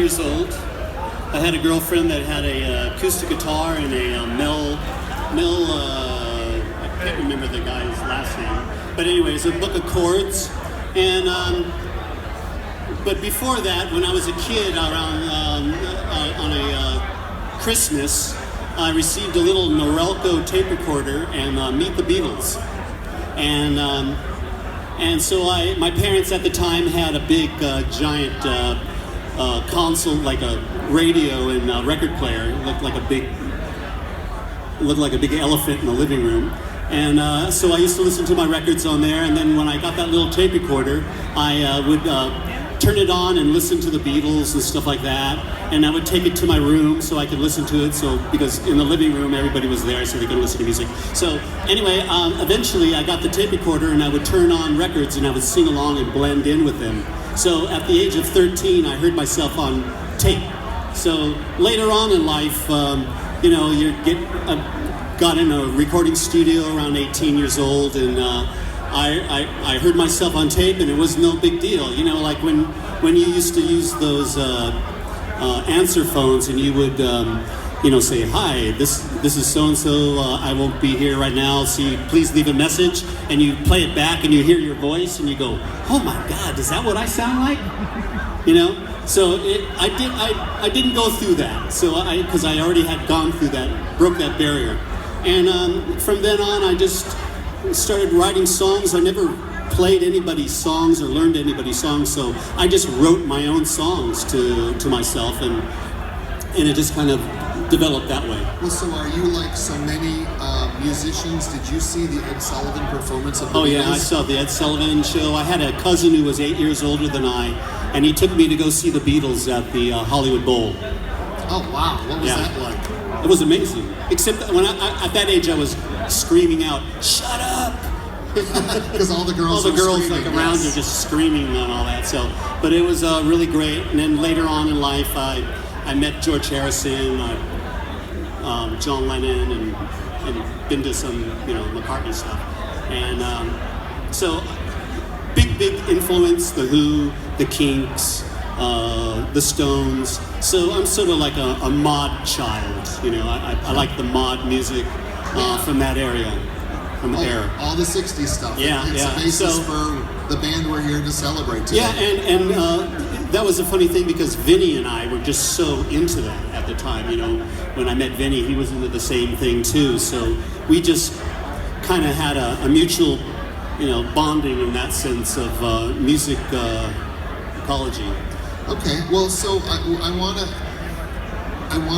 years old. I had a girlfriend that had a acoustic guitar and a I can't remember the guy's last name, but anyways, a book of chords. And but before that, when I was a kid, around on a Christmas, I received a little Norelco tape recorder and Meet the Beatles, and so my parents at the time had a big giant console, like a radio and a record player. It looked like a big elephant in the living room. And so I used to listen to my records on there, and then when I got that little tape recorder, I would turn it on and listen to the Beatles and stuff like that, and I would take it to my room so I could listen to it, because in the living room everybody was there so they could listen to music. So anyway, eventually I got the tape recorder and I would turn on records and I would sing along and blend in with them. So at the age of 13, I heard myself on tape. So later on in life, got in a recording studio around 18 years old, and I heard myself on tape, and it was no big deal. You know, like when you used to use those answer phones, and you would say, "Hi, this is so and so. I won't be here right now. See, please leave a message." And you play it back, and you hear your voice, and you go, "Oh my God, is that what I sound like?" You know. So I didn't go through that. So because I already had gone through that, broke that barrier, and from then on, I just started writing songs. I never played anybody's songs or learned anybody's songs, so I just wrote my own songs to myself, and it just kind of developed that way. Well, so are you like so many musicians? Did you see the Ed Sullivan performance of the Beatles? Yeah, I saw the Ed Sullivan show. I had a cousin who was 8 years older than I, and he took me to go see the Beatles at the Hollywood Bowl. Oh wow, what was that like? It was amazing. Except that when I at that age I was screaming out, "Shut up!" Because all the girls like around you just screaming and all that. So, but it was really great. And then later on in life, I met George Harrison, John Lennon, and been to some McCartney stuff. And so big influence: The Who, The Kinks, the Stones. So I'm sort of like a mod child. I like the mod music from that area. All the 60s stuff. Yeah, it's a basis for the band we're here to celebrate today. Yeah, and that was a funny thing because Vinnie and I were just so into that at the time. When I met Vinnie, he was into the same thing too. So we just kind of had a mutual, bonding in that sense of music ecology. Okay, well, so I want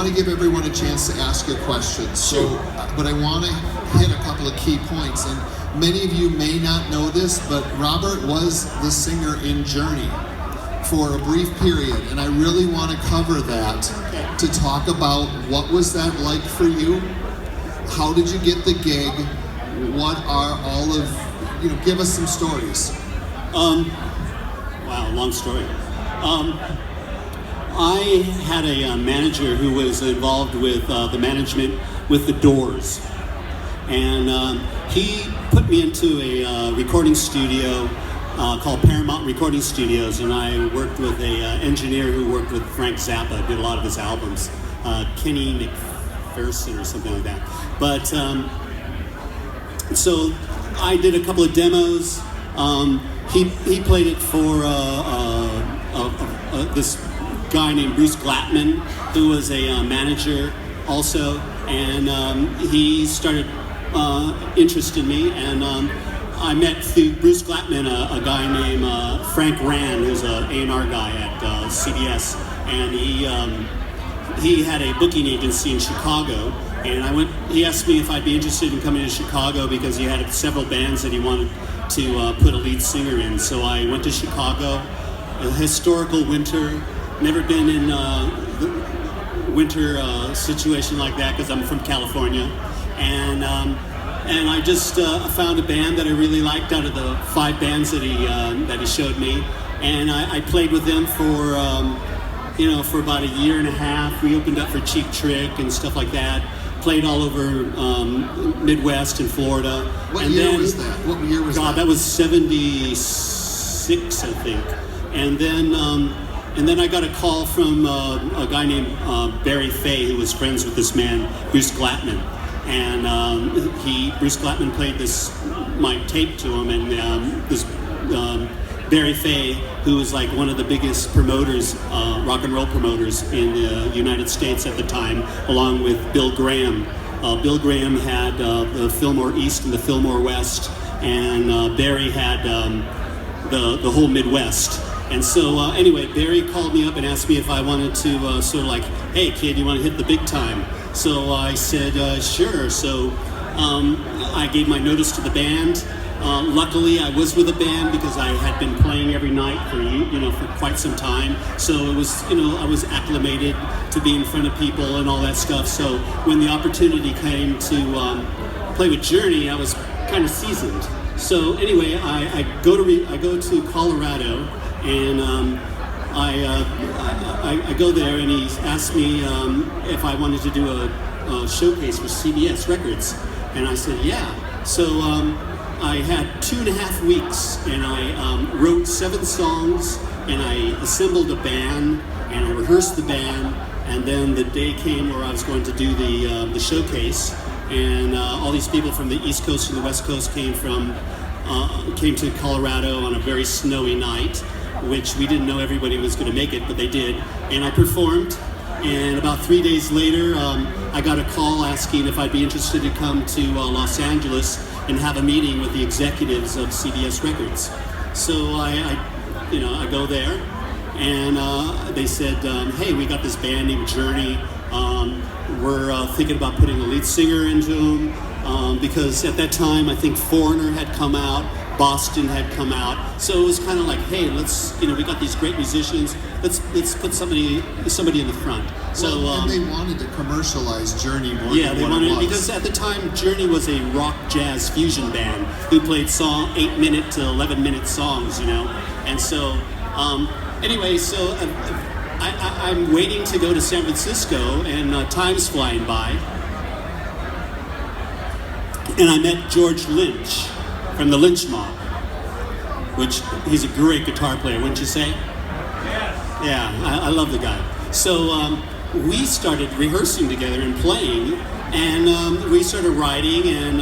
to give everyone a chance to ask a question. So, but I want to hit a couple of key points, and many of you may not know this, but Robert was the singer in Journey for a brief period, and I really want to cover that to talk about what was that like for you? How did you get the gig? What are all of, give us some stories. Wow, long story. I had a manager who was involved with the management with the Doors, and he put me into a recording studio called Paramount Recording Studios, and I worked with a engineer who worked with Frank Zappa, did a lot of his albums, Kenny McPherson or something like that. But so I did a couple of demos. He played it for this guy named Bruce Glatman, who was a manager also, and he started interested in me, and I met through Bruce Glatman a guy named Frank Rand, who's an A&R guy at CBS, and he had a booking agency in Chicago, and he asked me if I'd be interested in coming to Chicago because he had several bands that he wanted to put a lead singer in. So I went to Chicago, a historical winter. Never been in a winter situation like that because I'm from California, and I just found a band that I really liked out of the 5 bands that he showed me, and I played with them for for about a year and a half. We opened up for Cheap Trick and stuff like that. Played all over Midwest and Florida. What year was that? What year was that? God, that was 76, I think. And then and then I got a call from a guy named Barry Fay, who was friends with this man, Bruce Glattman. And Bruce Glattman played my tape to him, and this Barry Fay, who was like one of the biggest promoters, rock and roll promoters in the United States at the time, along with Bill Graham. Bill Graham had the Fillmore East and the Fillmore West, and Barry had the whole Midwest. And so anyway, Barry called me up and asked me if I wanted to sort of like, hey kid, you want to hit the big time? So I said, sure. So I gave my notice to the band. Luckily, I was with a band because I had been playing every night for quite some time. So it was, I was acclimated to be in front of people and all that stuff. So when the opportunity came to play with Journey, I was kind of seasoned. So anyway, I go to Colorado, and I go there, and he asked me if I wanted to do a showcase for CBS Records, and I said yeah. So I had 2.5 weeks, and I wrote 7 songs, and I assembled a band, and I rehearsed the band, and then the day came where I was going to do the showcase, and all these people from the East Coast and the West Coast came to Colorado on a very snowy night, which we didn't know everybody was going to make it, but they did, and I performed. And about 3 days later, I got a call asking if I'd be interested to come to Los Angeles and have a meeting with the executives of CBS Records. So I go there, and they said, hey, we got this band named Journey. We're thinking about putting a lead singer into them, because at that time I think Foreigner had come out, Boston had come out, so it was kind of like, hey, let's, we got these great musicians, let's put somebody in the front. So and they wanted to commercialize Journey more. Yeah, than they what wanted, it was. because at the time Journey was a rock jazz fusion band who played 8-minute to 11-minute songs, and so anyway, so I'm waiting to go to San Francisco, and time's flying by, and I met George Lynch from the Lynch Mob, which he's a great guitar player, wouldn't you say? Yeah, I love the guy. So we started rehearsing together and playing, and we started writing, and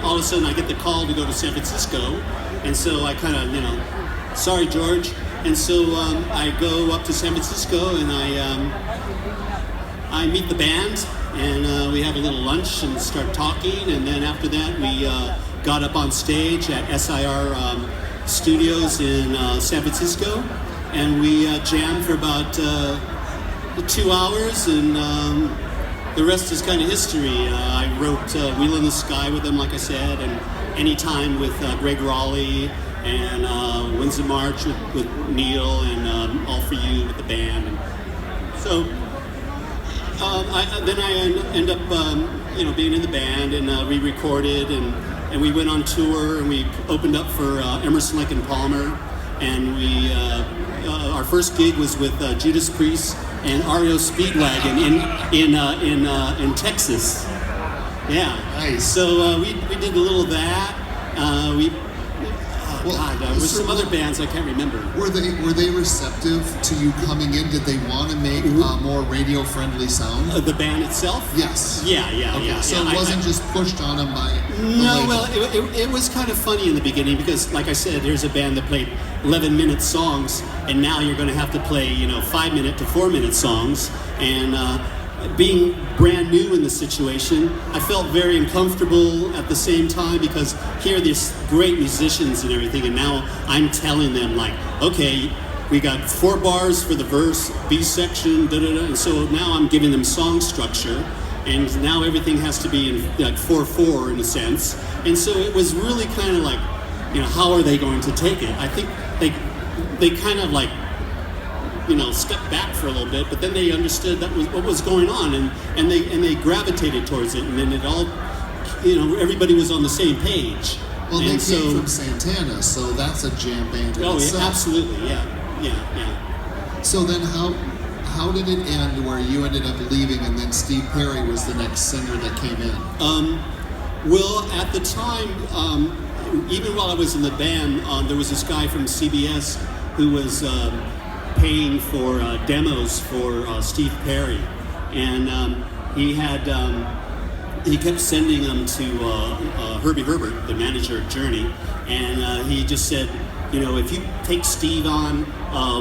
all of a sudden I get the call to go to San Francisco, and so I kind of, sorry George, and so I go up to San Francisco, and I meet the band, and we have a little lunch and start talking, and then after that we got up on stage at SIR Studios in San Francisco, and we jammed for about 2 hours, and the rest is kind of history. I wrote Wheel in the Sky with them, like I said, and Anytime with Greg Raleigh, and Winds of March with Neil, and All For You with the band. And so then I end up being in the band, and we recorded, and we went on tour, and we opened up for Emerson, Lake and Palmer, and we our first gig was with Judas Priest and REO Speedwagon in Texas. Yeah. Nice. So we did a little of that. There was some other bands I can't remember. Were they receptive to you coming in? Did they want to make more radio friendly sound? The band itself? Yes. Yeah. So it wasn't just pushed on them by. No, well, it was kind of funny in the beginning because, like I said, here's a band that played 11-minute songs, and now you're going to have to play 5-minute to 4-minute songs, and being brand new in the situation, I felt very uncomfortable at the same time because here are these great musicians and everything, and now I'm telling them like, okay, we got 4 bars for the verse, B section, and so now I'm giving them song structure, and now everything has to be in like 4/4 in a sense, and so it was really kind of like, how are they going to take it? I think they kind of like, stepped back for a little bit, but then they understood that was what was going on, and they gravitated towards it, and then it all, everybody was on the same page. Well, they came from Santana, so that's a jam band in itself. Yeah, absolutely, yeah. So then how did it end where you ended up leaving, and then Steve Perry was the next singer that came in? Well, at the time, even while I was in the band, there was this guy from CBS who was paying for demos for Steve Perry, and he kept sending them to Herbie Herbert, the manager of Journey, and he just said, if you take Steve on,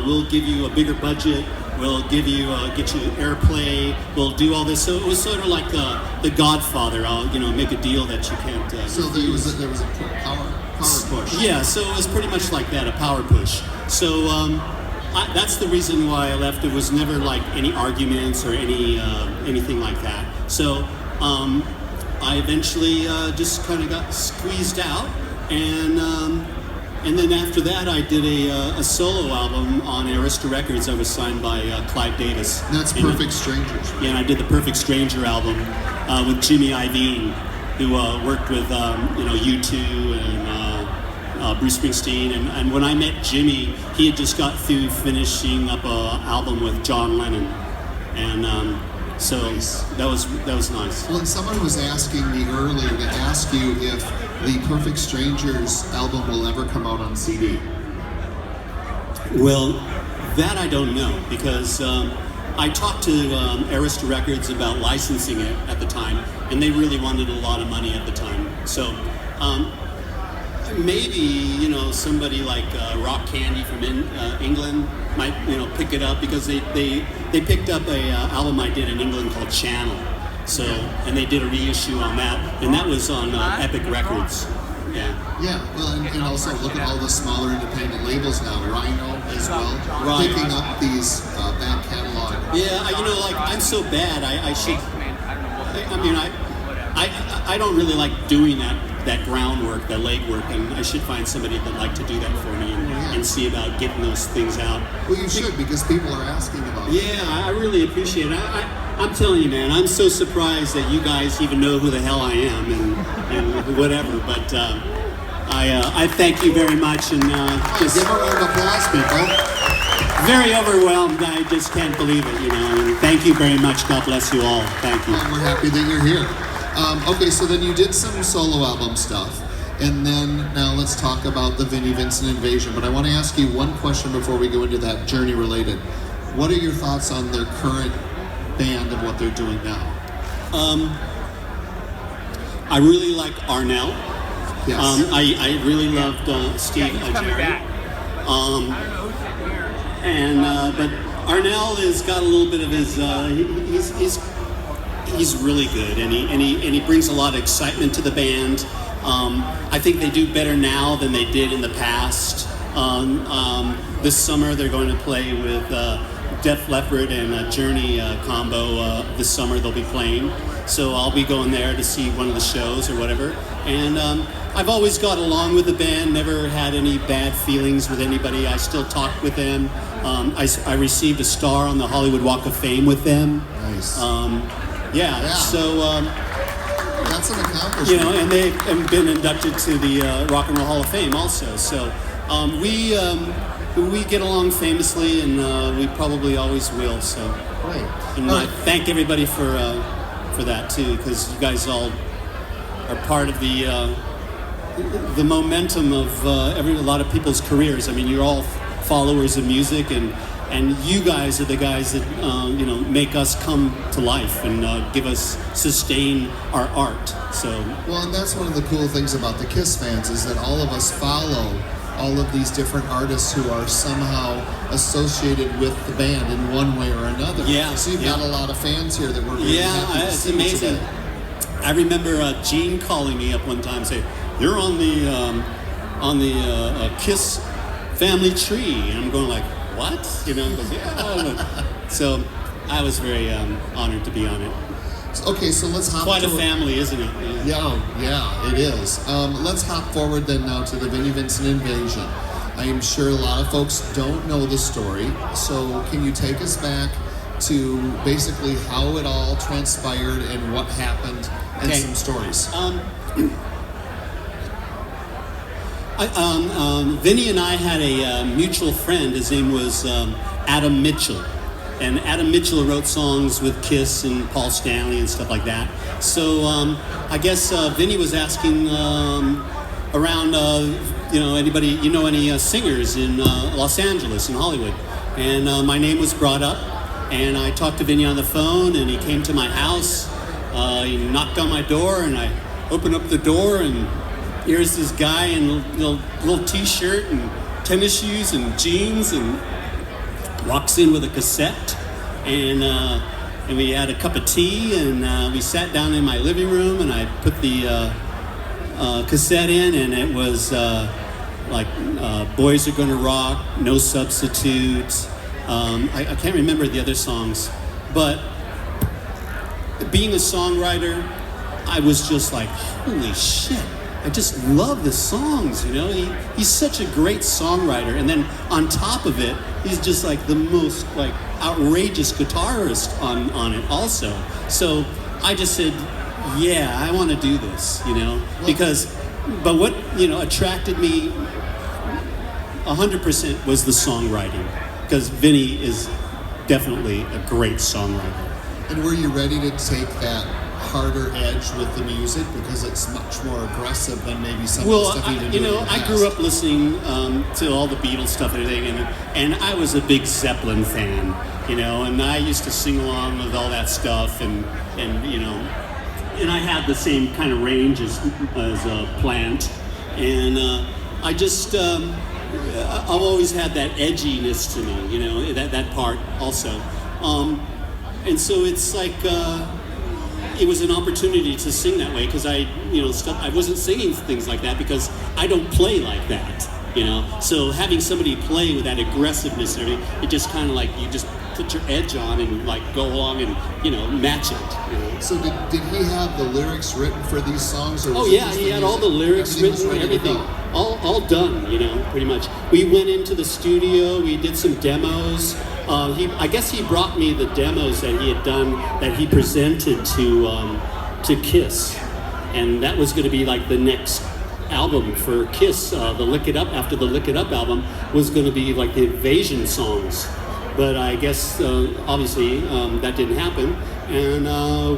we'll give you a bigger budget. We'll get you airplay. We'll do all this. So it was sort of like the Godfather. I'll make a deal that you can't. So there was a power push. Yeah. So it was pretty much like that, a power push. So that's the reason why I left. It was never like any arguments or anything like that. So I eventually just kind of got squeezed out, and then after that, I did a solo album on Arista Records. I was signed by Clive Davis. That's Perfect Strangers. Right? Yeah, and I did the Perfect Stranger album with Jimmy Iovine, who worked with U2 and Bruce Springsteen. And when I met Jimmy, he had just got through finishing up an album with John Lennon, and so nice. that was nice. Well, and someone was asking me earlier to ask you if the Perfect Strangers album will ever come out on CD. Well, that I don't know, because I talked to Arista Records about licensing it at the time, and they really wanted a lot of money at the time. So maybe somebody like Rock Candy from England might pick it up, because they picked up a album I did in England called Channel. So, and they did a reissue on that, and that was on Epic Records. Yeah. Yeah, well, and also look at all the smaller independent labels now, Rhino as well, Right. picking up these back catalog. Yeah, I'm so bad. I should. I don't really like doing that groundwork, that legwork, and I should find somebody that'd like to do that for me and see about getting those things out. Well, you should, because people are asking about it. Yeah, I really appreciate it. I'm telling you, man, I'm so surprised that you guys even know who the hell I am and whatever. But I thank you very much, and just give a round of applause, people. very overwhelmed. I just can't believe it, And thank you very much. God bless you all. Thank you. Well, we're happy that you're here. Okay, so then you did some solo album stuff, and then now let's talk about the Vinnie Vincent Invasion. But I want to ask you one question before we go into that Journey related. What are your thoughts on their current band and what they're doing now? I really like Arnell. Yes. I really loved Steve Jerry. But Arnell has got a little bit of his. He's really good, and he brings a lot of excitement to the band. I think they do better now than they did in the past. This summer they're going to play with Def Leppard and a Journey combo. This summer they'll be playing, so I'll be going there to see one of the shows or whatever. And I've always got along with the band, never had any bad feelings with anybody. I still talk with them. I received a star on the Hollywood Walk of Fame with them. Nice. Yeah. So that's an accomplishment. and they've been inducted to the Rock and Roll Hall of Fame also. So we get along famously, and we probably always will. So Great. And I thank everybody for that too, because you guys all are part of the momentum of a lot of people's careers. I mean, you're all followers of music, and you guys are the guys that make us come to life and sustain our art. So well, and that's one of the cool things about the Kiss fans, is that all of us follow all of these different artists who are somehow associated with the band in one way or another. Yeah. So you've got a lot of fans here that we're really happy to it's see amazing. today. I remember Gene calling me up one time and saying, "You're on the Kiss family tree," and I'm going like, "What?" He goes, "Yeah." So I was very honored to be on it. Okay, so let's hop. Quite a family, isn't it? Yeah, it is. Let's hop forward then now to the Vinnie Vincent Invasion. I am sure a lot of folks don't know the story, so can you take us back to basically how it all transpired and what happened and some stories? Vinnie and I had a mutual friend. His name was Adam Mitchell. And Adam Mitchell wrote songs with Kiss and Paul Stanley and stuff like that. So I guess Vinnie was asking around, anybody, any singers in Los Angeles and Hollywood. and my name was brought up, and I talked to Vinnie on the phone, and he came to my house. He knocked on my door, and I opened up the door, and here's this guy in a little t-shirt and tennis shoes and jeans, and walks in with a cassette, and we had a cup of tea, and we sat down in my living room, and I put the cassette in, and it was Boys Are Gonna Rock, No Substitutes. I can't remember the other songs, but being a songwriter, I was just like, holy shit, I just love the songs, you know? He's such a great songwriter, and then on top of it, he's just like the most like outrageous guitarist on it also. So I just said, yeah, I want to do this, you know? But what, you know, attracted me 100% was the songwriting, because Vinnie is definitely a great songwriter. And were you ready to take that harder edge with the music, because it's much more aggressive than maybe some of the stuff you've been doing in the past? I grew up listening to all the Beatles stuff and everything, and I was a big Zeppelin fan, you know, and I used to sing along with all that stuff, and you know, and I had the same kind of range as Plant, and I just I've always had that edginess to me, you know, that part also, and so it's like. It was an opportunity to sing that way, because I wasn't singing things like that because I don't play like that, you know. So having somebody play with that aggressiveness, it just kind of like you just put your edge on and like go along and, you know, match it. You know? So did he have the lyrics written for these songs? Or he had all the lyrics written, everything, all done, you know, pretty much. We went into the studio, we did some demos. I guess he brought me the demos that he had done, that he presented to Kiss, and that was going to be like the next album for Kiss. The Lick It Up, after the Lick It Up album, was going to be like the Invasion songs, but I guess obviously that didn't happen, and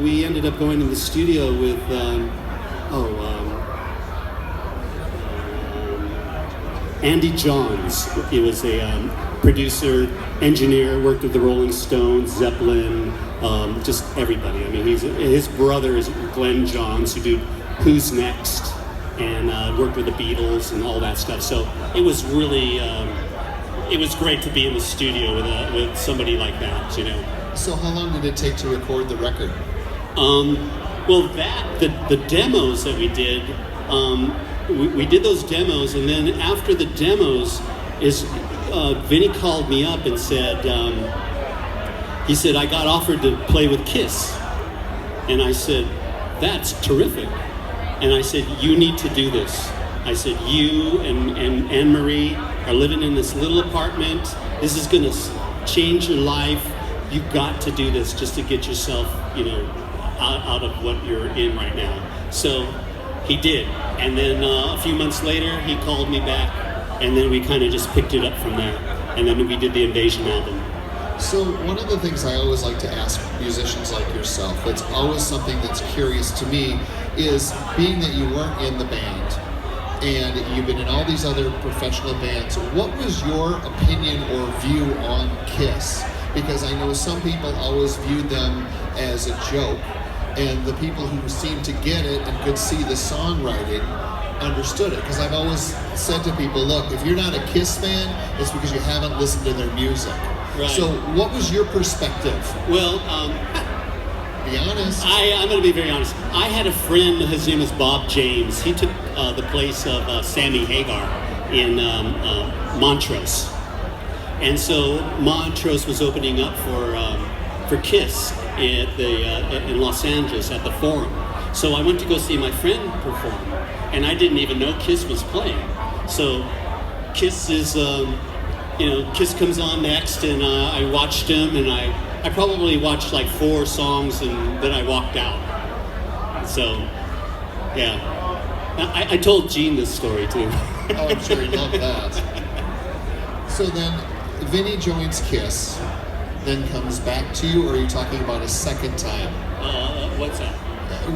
we ended up going to the studio with Andy Johns. He was a producer, engineer, worked with the Rolling Stones, Zeppelin, just everybody. I mean, his brother is Glenn Johns, who did Who's Next, and worked with the Beatles and all that stuff. So it was really, it was great to be in the studio with somebody like that, you know. So how long did it take to record the record? Well, the demos that we did, we did those demos, and then after the demos Vinnie called me up and said, he said, I got offered to play with Kiss. And I said, that's terrific. And I said, you need to do this. I said, you and Anne-Marie are living in this little apartment. This is going to change your life. You've got to do this just to get yourself, you know, out of what you're in right now. So he did. And then a few months later, he called me back. And then we kind of just picked it up from there. And then we did the Invasion album. So one of the things I always like to ask musicians like yourself, it's always something that's curious to me, is being that you weren't in the band and you've been in all these other professional bands, what was your opinion or view on Kiss? Because I know some people always viewed them as a joke, and the people who seemed to get it and could see the songwriting understood it. Because I've always said to people, look, if you're not a Kiss fan, it's because you haven't listened to their music. Right. So what was your perspective? Well, be honest. I'm going to be very honest. I had a friend, his name was Bob James. He took the place of Sammy Hagar in Montrose. And so Montrose was opening up for Kiss in Los Angeles at the Forum. So I went to go see my friend perform, and I didn't even know Kiss was playing. So Kiss is, Kiss comes on next, and I watched him, and I probably watched like 4 songs, and then I walked out. So, yeah. I told Gene this story too. Oh, I'm sure he loved that. So then, Vinnie joins Kiss, then comes back to you, or are you talking about a second time? What's that?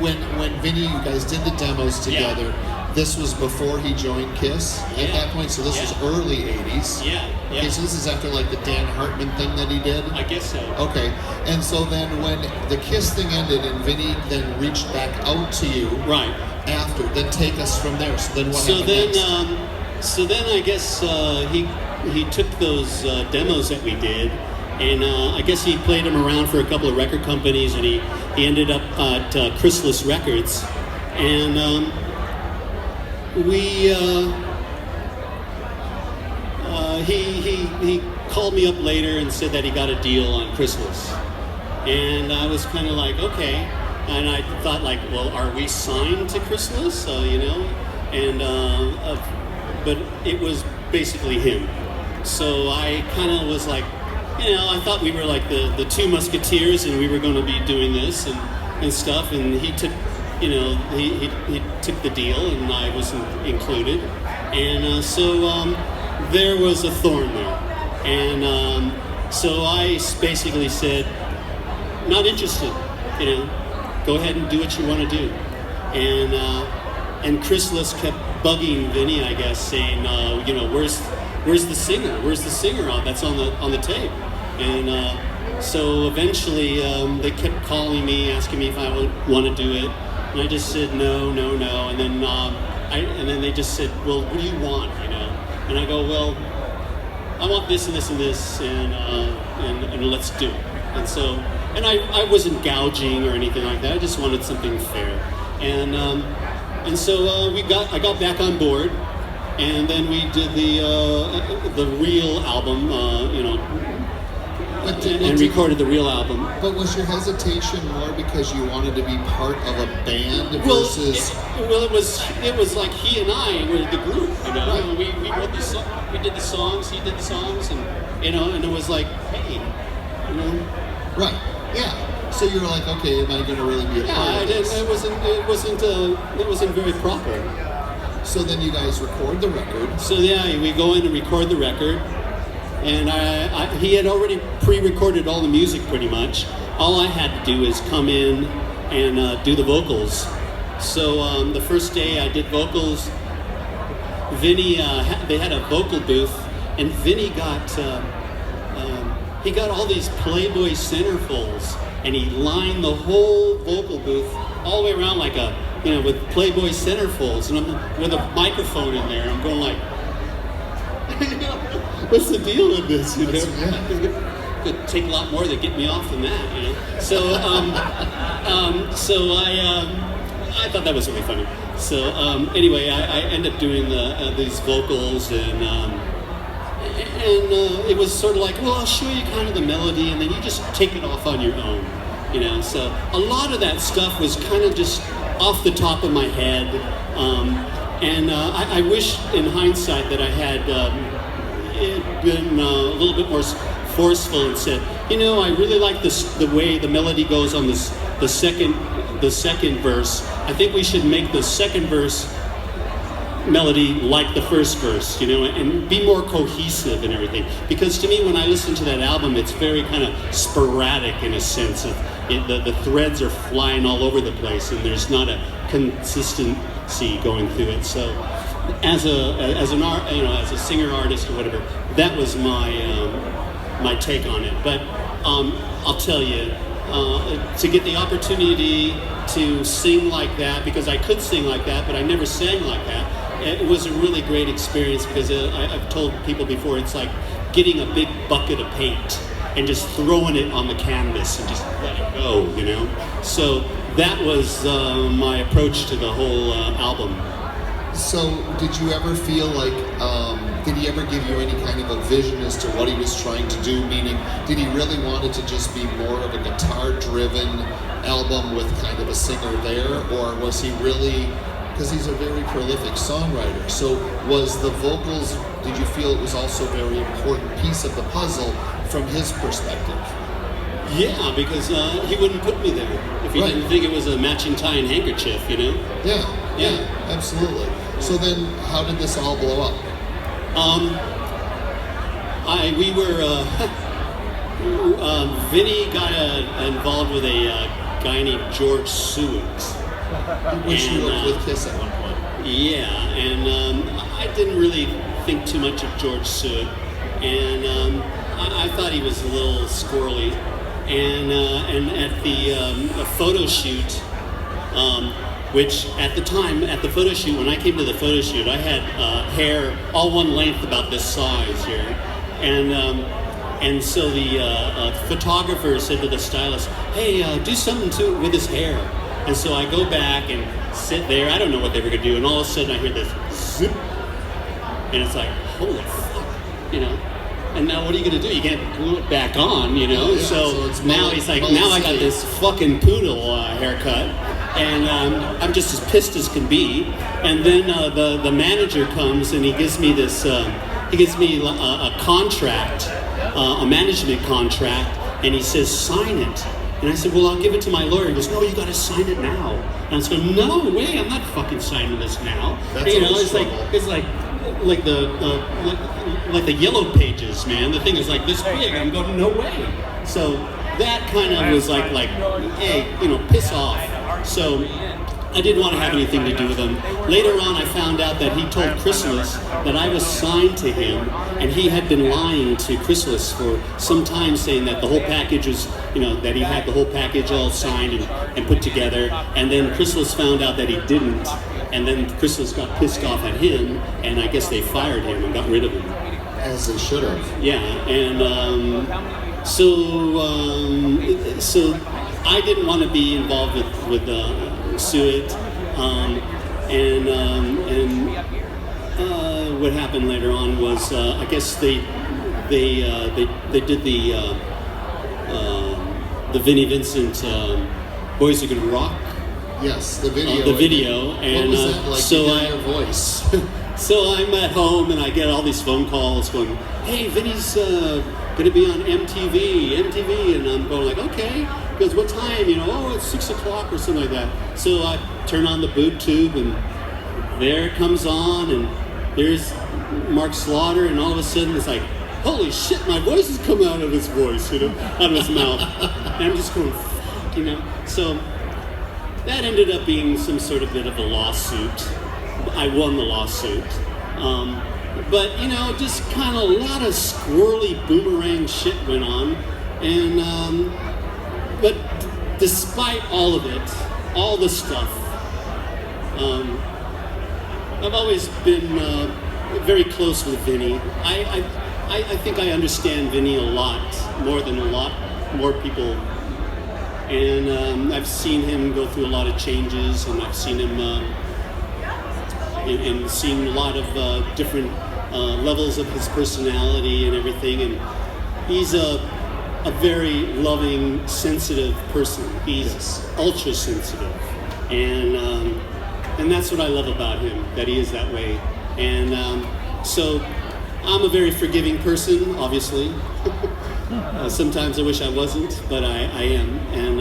When Vinnie, you guys did the demos together, this was before he joined Kiss at that point, so this was early 80s. Yeah. Okay, so this is after like the Dan Hartman thing that he did? I guess so. Okay, and so then when the Kiss thing ended and Vinnie then reached back out to you Right. after, then take us from there. So then what So happened then, next? so then I guess he took those demos that we did, and I guess he played them around for a couple of record companies, and he ended up at Chrysalis Records, and he called me up later and said that he got a deal on Chrysalis, and I was kind of like, okay, and I thought like, well, are we signed to Chrysalis? You know, and but it was basically him. So I kind of was like, you know, I thought we were like the two musketeers, and we were going to be doing this and stuff. And he took, you know, he took the deal, and I wasn't included. And so there was a thorn there. And so I basically said, not interested. You know, go ahead and do what you want to do. And Chrysalis kept bugging Vinnie, I guess, saying, you know, where's the singer? Where's the singer that's on the tape? And so eventually they kept calling me, asking me if I would want to do it, and I just said no. And then they just said, well, what do you want? You know? And I go, well, I want this and this and this, and let's do it. And so, and I wasn't gouging or anything like that. I just wanted something fair. And so I got back on board, and then we did the real album, you know, and recorded the real album. But was your hesitation more because you wanted to be part of a band versus? It was like he and I were the group, you know. Right. We wrote we did the songs, he did the songs, and you know, and it was like, hey, you know. Right. Yeah. So you were like, okay, am I going to really be a part of this? It wasn't very proper. So then you guys record the record. So yeah, we go in and record the record, and he had already pre-recorded all the music pretty much. All I had to do is come in and do the vocals. So the first day I did vocals, Vinnie, they had a vocal booth, and Vinnie got he got all these Playboy centerfolds, and he lined the whole vocal booth all the way around like a, you know, with Playboy centerfolds, and I'm with a microphone in there. I'm going like, what's the deal with this? You know, it could take a lot more to get me off than that. You know, so I thought that was really funny. So anyway, I ended up doing these vocals, and it was sort of like, well, I'll show you kind of the melody, and then you just take it off on your own, you know. So a lot of that stuff was kind of just off the top of my head, and I wish in hindsight that I had been a little bit more forceful and said, you know, I really like the way the melody goes on the second verse. I think we should make the second verse melody like the first verse, you know, and be more cohesive and everything. Because to me, when I listen to that album, it's very kind of sporadic in a sense of the threads are flying all over the place, and there's not a consistency going through it. So, as a singer artist or whatever, that was my take on it. But I'll tell you, to get the opportunity to sing like that, because I could sing like that, but I never sang like that. It was a really great experience, because I've told people before, it's like getting a big bucket of paint and just throwing it on the canvas and just let it go, you know? So that was my approach to the whole album. So did you ever feel like, did he ever give you any kind of a vision as to what he was trying to do? Meaning, did he really want it to just be more of a guitar-driven album with kind of a singer there? Or was he really, because he's a very prolific songwriter, so was the vocals, did you feel it was also a very important piece of the puzzle from his perspective? Yeah, because he wouldn't put me there if he didn't think it was a matching tie and handkerchief, you know? Yeah, absolutely. So then, how did this all blow up? We were, Vinnie got involved with a guy named George Sewicks. Which you worked with Kiss at one point. Yeah, and I didn't really think too much of George Suet, and I thought he was a little squirrely. And at the photo shoot, which at the time, at the photo shoot, when I came to the photo shoot, I had hair all one length about this size here. And so the photographer said to the stylist, hey, do something to it with his hair. And so I go back and sit there. I don't know what they were going to do. And all of a sudden I hear this zip. And it's like, holy fuck, you know. And now what are you going to do? You can't glue it back on, you know. Yeah, so it's now he's like, now I got this fucking poodle haircut. And I'm just as pissed as can be. And then the manager comes and he gives me this, a contract, a management contract, and he says, sign it. And I said, well, I'll give it to my lawyer. He goes, no, you got to sign it now. And I was going, no way, I'm not fucking signing this now. That's you know, it's like the yellow pages, man. The thing is like this big. I'm going, no way. So that kind of was like, hey, you know, piss off. So I didn't want to have anything to do with him. Later on, I found out that he told Chrysalis that I was signed to him, and he had been lying to Chrysalis for some time, saying that the whole package was, you know, that he had the whole package all signed and put together. And then Chrysalis found out that he didn't, and then Chrysalis got pissed off at him, and I guess they fired him and got rid of him. As they should have. Yeah, and so I didn't want to be involved with Suet, and what happened later on was I guess they did the Vinnie Vincent Boys Are Gonna Rock. Yes, the video. The video, and what was that like? so your voice. So I'm at home and I get all these phone calls going, hey, Vinny's gonna be on MTV, and I'm going like, okay. He goes, what time? You know, oh, it's 6 o'clock or something like that. So I turn on the boob tube and there it comes on, and there's Mark Slaughter, and all of a sudden it's like, holy shit, my voice has come out of his voice, you know, out of his mouth. And I'm just going, fuck, you know. So that ended up being some sort of bit of a lawsuit. I won the lawsuit. But, you know, just kind of a lot of squirrely boomerang shit went on. And, but despite all of it, all the stuff, I've always been very close with Vinny. I think I understand Vinny a lot more than a lot more people. And I've seen him go through a lot of changes, and I've seen him and seen a lot of different levels of his personality and everything. And he's a very loving, sensitive person. He's ultra sensitive, and that's what I love about him, that he is that way. And so I'm a very forgiving person, obviously. Sometimes I wish I wasn't, but I am, and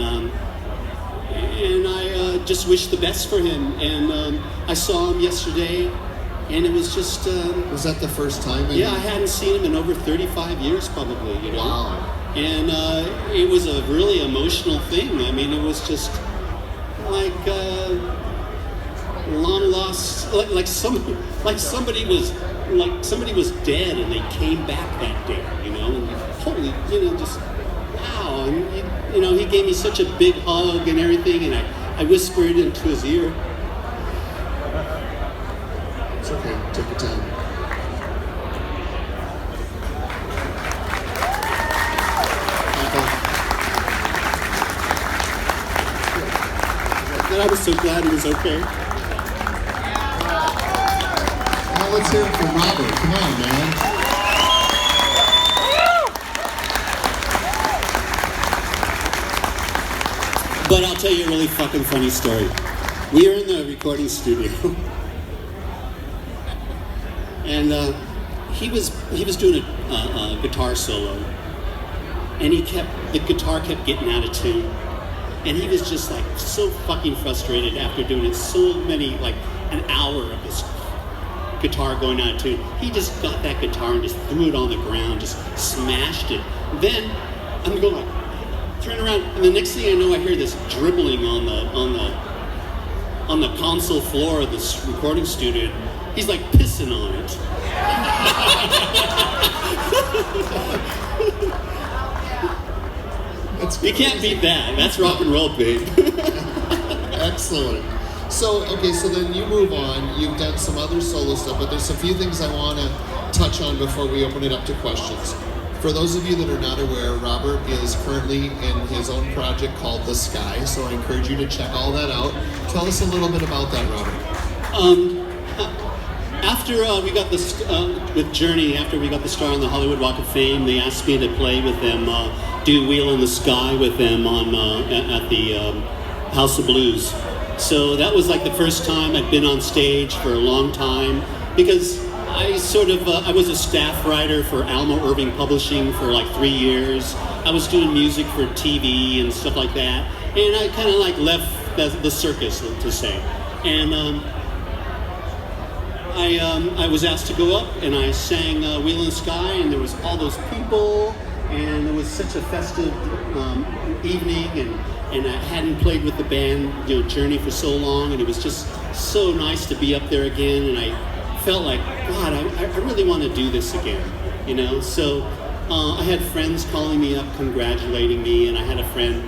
I just wish the best for him. And I saw him yesterday, and it was just. Was that the first time? Yeah, I hadn't seen him in over 35 years, probably. You know. Wow. And it was a really emotional thing. I mean, it was just like long lost, like somebody was dead and they came back that day. You know, and holy, you know, just wow. And you know, he gave me such a big hug and everything, and I whispered into his ear. It's okay. Take your time. And I was so glad he was okay. Now let's hear it from Robert. Come on, man. But I'll tell you a really fucking funny story. We are in the recording studio, and he was doing a guitar solo, and the guitar kept getting out of tune, and he was just like so fucking frustrated after doing it so many, like an hour of this guitar going out of tune. He just got that guitar and just threw it on the ground, just smashed it. Then I'm going like, turn around, and the next thing I know, I hear this dribbling on on the console floor of this recording studio. He's like pissing on it. You can't beat that. That's rock and roll, babe. Excellent. So, okay, so then you move on. You've done some other solo stuff, but there's a few things I want to touch on before we open it up to questions. For those of you that are not aware, Robert is currently in his own project called The Sky, so I encourage you to check all that out. Tell us a little bit about that, Robert. After we got this with Journey, after we got the star on the Hollywood Walk of Fame, they asked me to play with them, do Wheel in the Sky with them on at the House of Blues. So that was like the first time I'd been on stage for a long time, because I was a staff writer for Alma Irving Publishing for like 3 years. I was doing music for TV and stuff like that, and I kind of like left the circus, to say. And I was asked to go up, and I sang Wheel in the Sky, and there was all those people, and it was such a festive evening, and I hadn't played with the band, Journey, for so long, and it was just so nice to be up there again, and I felt like, God, I really want to do this again, So I had friends calling me up, congratulating me, and I had a friend,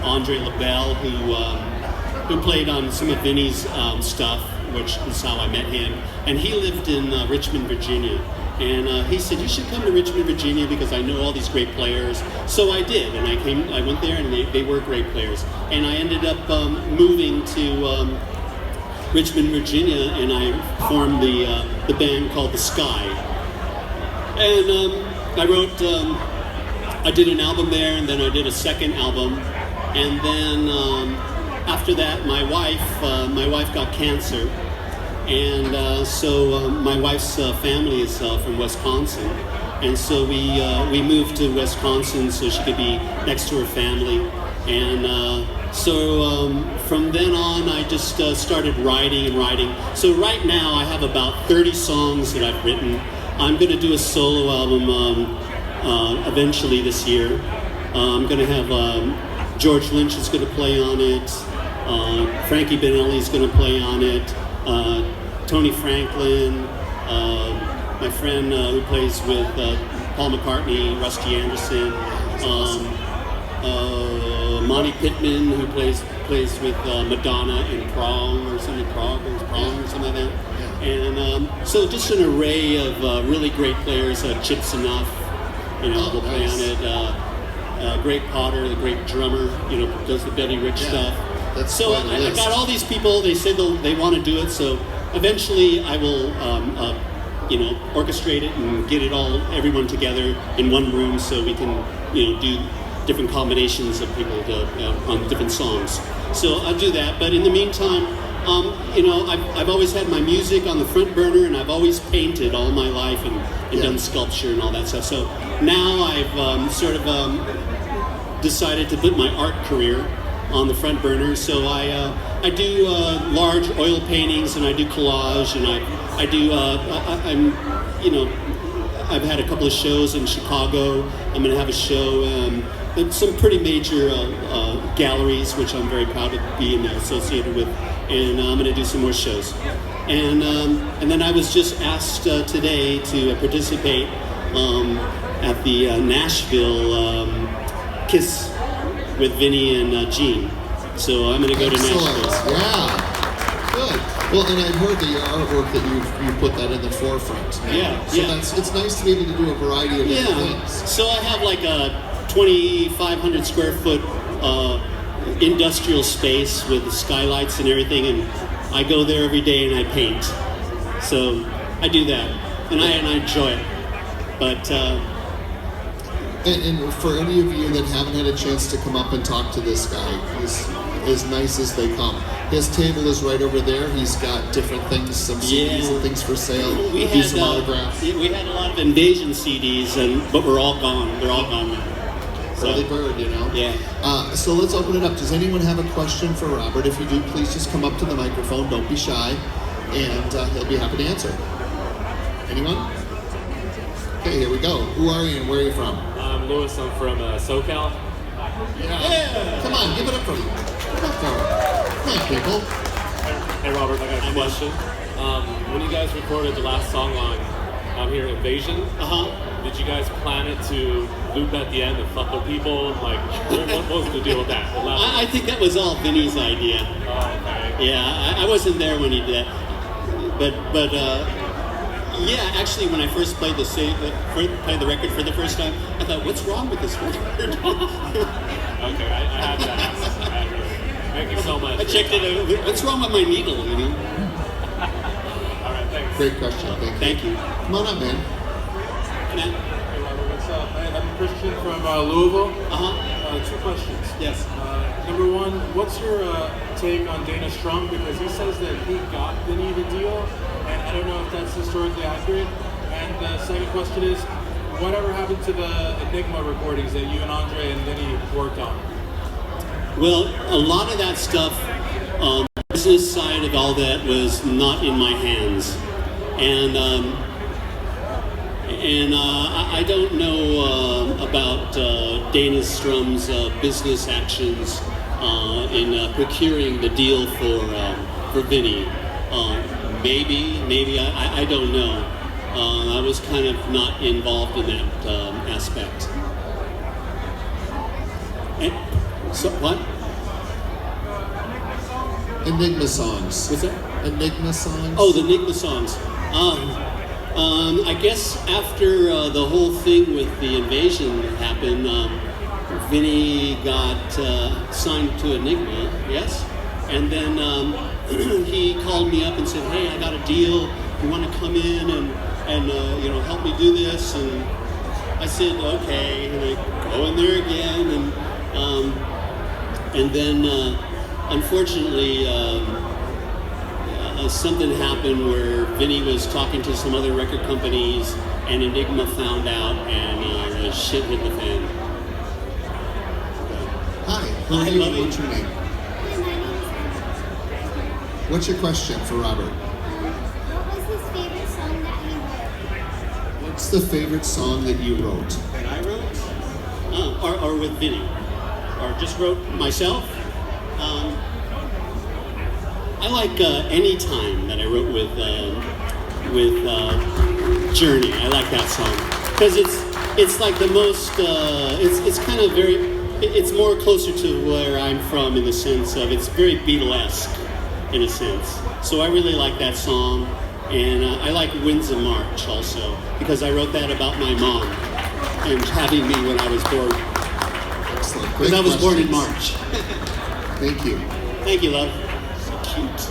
Andre LaBelle, who played on some of Vinnie's stuff, which is how I met him, and he lived in Richmond, Virginia. And he said, you should come to Richmond, Virginia, because I know all these great players. So I did, and I went there, and they were great players. And I ended up moving to Richmond, Virginia, and I formed the band called The Sky. And I did an album there, and then I did a second album. And then after that, my wife got cancer. And so my wife's family is from Wisconsin, and so we moved to Wisconsin so she could be next to her family. And so from then on, I just started writing and writing. So right now, I have about 30 songs that I've written. I'm going to do a solo album eventually this year. I'm going to have George Lynch is going to play on it. Frankie Benelli is going to play on it. Tony Franklin, my friend who plays with Paul McCartney, Rusty Anderson, Monty Pittman, who plays with Madonna in Prague or something like that. Yeah. And so just an array of really great players. Chip Snuff, will play on it. Greg Potter, the great drummer, does the Betty Rich stuff. So I got all these people. They said they want to do it. So eventually, I will, orchestrate it and get everyone together in one room, so we can, do different combinations of people on different songs. So I'll do that. But in the meantime, I've always had my music on the front burner, and I've always painted all my life and done sculpture and all that stuff. So now I've decided to put my art career on the front burner. So I do large oil paintings, and I do collage, and I've had a couple of shows in Chicago. I'm going to have a show at some pretty major galleries, which I'm very proud of being associated with, and I'm going to do some more shows. And then I was just asked today to participate at the Nashville Kiss with Vinnie and Gene. So I'm going to go to Nashville. Yeah, good. Well, and I've heard that your artwork, that you put that in the forefront now. Yeah, so it's nice to be able to do a variety of different things. So I have like a 2,500 square foot industrial space with the skylights and everything, and I go there every day and I paint. So I do that, and I enjoy it. But and for any of you that haven't had a chance to come up and talk to this guy, he's as nice as they come. His table is right over there. He's got different things, some CDs and things for sale. We had some autographs. We had a lot of Invasion CDs, but we're all gone. They're all gone now. So, early bird, Yeah. So let's open it up. Does anyone have a question for Robert? If you do, please just come up to the microphone. Don't be shy, and he'll be happy to answer. Anyone? Okay, here we go. Who are you and where are you from? I'm Louis. I'm from SoCal. Yeah. Come on, give it up for him. Give it up for him. Come on, people. Hey Robert, I got a question. When you guys recorded the last song on here, Invasion, did you guys plan it to loop at the end and fuck with people? Like, what was the deal with that? I think that was all Vinny's idea. Oh, okay. Yeah, I wasn't there when he did that. But yeah, actually, when I first played the record for the first time, I thought, what's wrong with this record? Okay, I had to ask. Thank you so much. I checked it out. What's wrong with my needle, you know? All right, thanks. Great question. Thank you. Come on up, man. Matt? Hey Robert, what's up? I'm Christian from Louisville. Two questions. Yes. Number one, what's your take on Dana Strum? Because he says that he got Vinny the deal, and I don't know if that's historically accurate. And the second question is, whatever happened to the Enigma recordings that you and Andre and Vinny worked on? Well, a lot of that stuff, the business side of all that was not in my hands. And I don't know about Dana Strum's business actions in procuring the deal for Vinny. Maybe I don't know. I was kind of not involved in that aspect. So what? Enigma songs. What's that? Enigma songs. Oh, the Enigma songs. I guess after the whole thing with the invasion happened, Vinny got signed to Enigma, yes? And then he called me up and said, hey, I got a deal. You want to come in and help me do this? And I said, okay. And I go in there again. And then, unfortunately, something happened where Vinny was talking to some other record companies, and Enigma found out, and the shit hit the fan. Hi, who are you? What's your name? What's your question for Robert? What was his favorite song that he wrote? What's the favorite song that you wrote? That I wrote? Or with Vinny? Or just wrote myself? I like Anytime that I wrote with Journey. I like that song because it's like the most. It's kind of very. It's more closer to where I'm from in the sense of it's very Beatlesque in a sense. So I really like that song, and I like Winds of March also because I wrote that about my mom and having me when I was born. Excellent. Because I was born in March. Thank you. Thank you, love. Cute.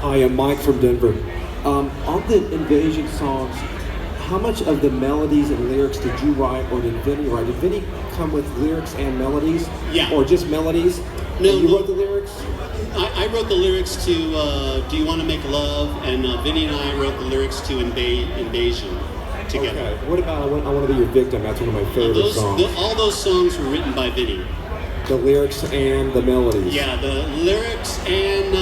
Hi, I'm Mike from Denver. On the Invasion songs, how much of the melodies and lyrics did you write or did Vinny write? Did Vinny come with lyrics and melodies? Yeah. Or just melodies? No, and you wrote the lyrics? I wrote the lyrics to Do You Want to Make Love? And Vinny and I wrote the lyrics to Invasion together. Okay. What about I Want to Be Your Victim? That's one of my favorite songs. All those songs were written by Vinny. The lyrics and the melodies. Yeah, the lyrics and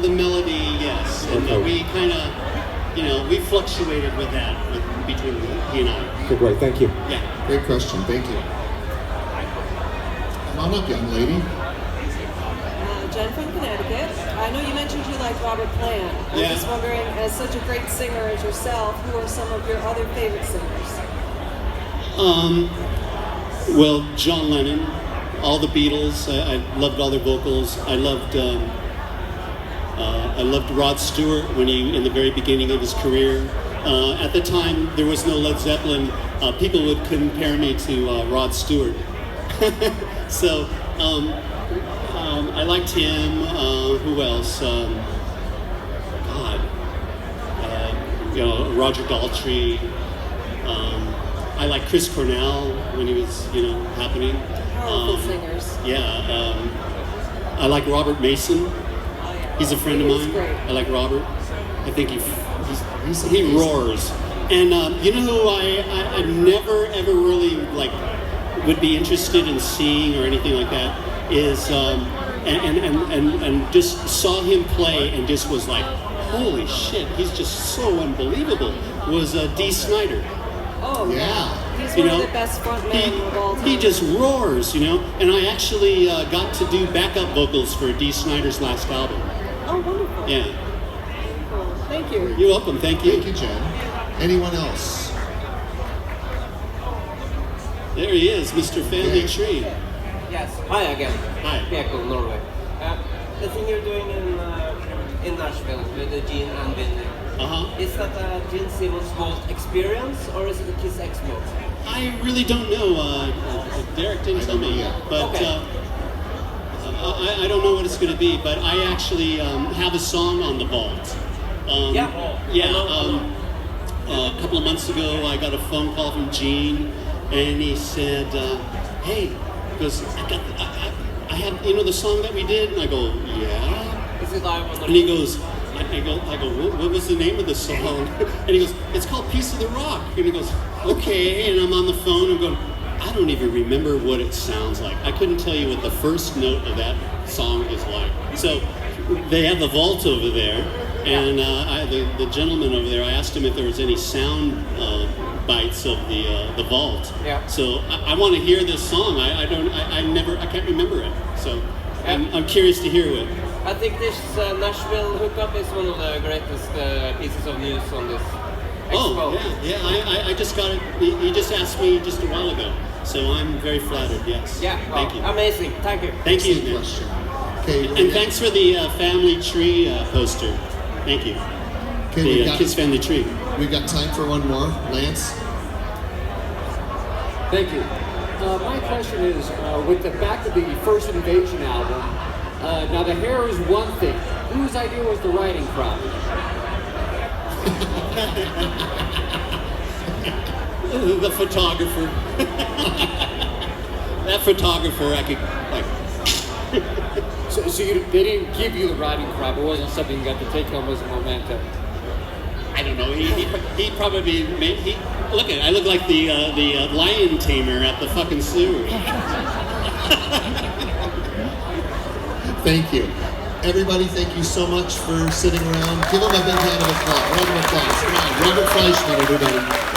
the melody, yes. And Okay. we kind of, we fluctuated with that between he and I. Okay, great. Thank you. Yeah. Great question. Thank you. Come on up, young lady. Jen from Connecticut. I know you mentioned you like Robert Plant. I'm Yeah. just wondering, as such a great singer as yourself, who are some of your other favorite singers? Well, John Lennon, all the Beatles. I loved all their vocals. I loved Rod Stewart when in the very beginning of his career. At the time, there was no Led Zeppelin. People would compare me to Rod Stewart. So I liked him. Who else? Roger Daltrey. I like Chris Cornell when he was, happening. Powerful singers. Yeah. I like Robert Mason. Oh, yeah. He's a friend of He's mine. great. I like Robert. I think he amazing. roars. And you know who I never ever really would be interested in seeing or anything like that is and just saw him play and just was like, holy shit, he's just so unbelievable. Was Dee Snider. Oh, Yeah. He's you one know, of the best frontmen of all time. he just roars, you know. And I actually got to do backup vocals for Dee Snider's last album. Oh, wonderful. Yeah. Cool. Thank you. You're welcome. Thank you. Thank you, Jen. Anyone else? There he is, Mr. Family Tree. Yes. Hi again. Hi. Pieko, Norway. The thing you're doing in Nashville with the Gene and Vinnie, is that a Gene Simmons Vault experience or is it a Kiss Expo? I really don't know. Derek didn't tell me yet, but Okay. I don't know what it's going to be. But I actually have a song on the vault. Yeah. A couple of months ago, I got a phone call from Gene, and he said, "Hey," because I had the song that we did, and I go, "Yeah." Is it live on the And he goes, I go, what was the name of the song? And he goes, it's called Piece of the Rock. And he goes, okay. And I'm on the phone, I'm going, I don't even remember what it sounds like. I couldn't tell you what the first note of that song is like. So they have the vault over there, and the gentleman over there, I asked him if there was any sound bites of the vault. Yeah. So I want to hear this song. I can't remember it. So I'm curious to hear it. I think this Nashville hookup is one of the greatest pieces of news on this Expo. Oh, yeah. I just got it. He just asked me just a while ago. So I'm very flattered, yes. Yeah, Thank you. Amazing. Thank you. Thank you. Excellent question. Okay. And thanks for the family tree poster. Thank you. Okay, The Kids Family Tree. we've got time for one more. Lance? Thank you. My question is, with the back of the first Invasion album, now the hair is one thing. Whose idea was the riding crop? The photographer. That photographer, I could So they didn't give you the riding crop. It wasn't something you got to take home as a memento. I don't know. He probably made. I look like the lion tamer at the fucking zoo. Thank you. Everybody, thank you so much for sitting around. Give them a big round of applause. Come on, Robert Fleischman, everybody.